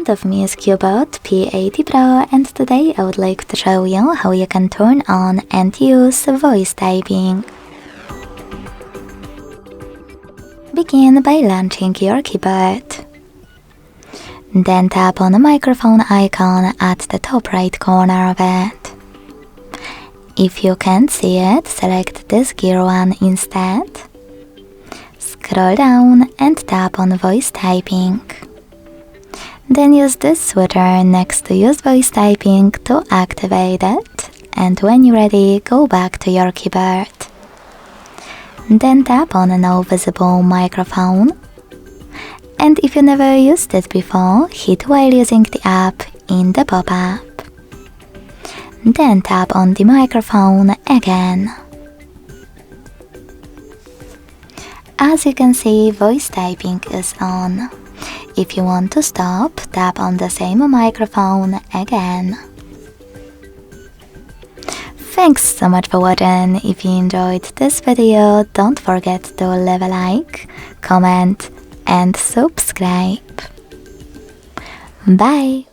front of me is Cubot P80 Pro, and today I would like to show you how you can turn on and use voice typing. Begin by launching your keyboard. Then tap on the microphone icon at the top right corner of it. If you can't see it, select this gear one instead. Scroll down and tap on voice typing. Then use this switcher next to use voice typing to activate it, and when you're ready, go back to your keyboard. Then tap on a now visible microphone. And if you never used it before, hit while using the app in the pop-up. Then tap on the microphone again. As you can see, voice typing is on. If you want to stop, tap on the same microphone again. Thanks so much for watching. If you enjoyed this video, don't forget to leave a like, comment and subscribe. Bye!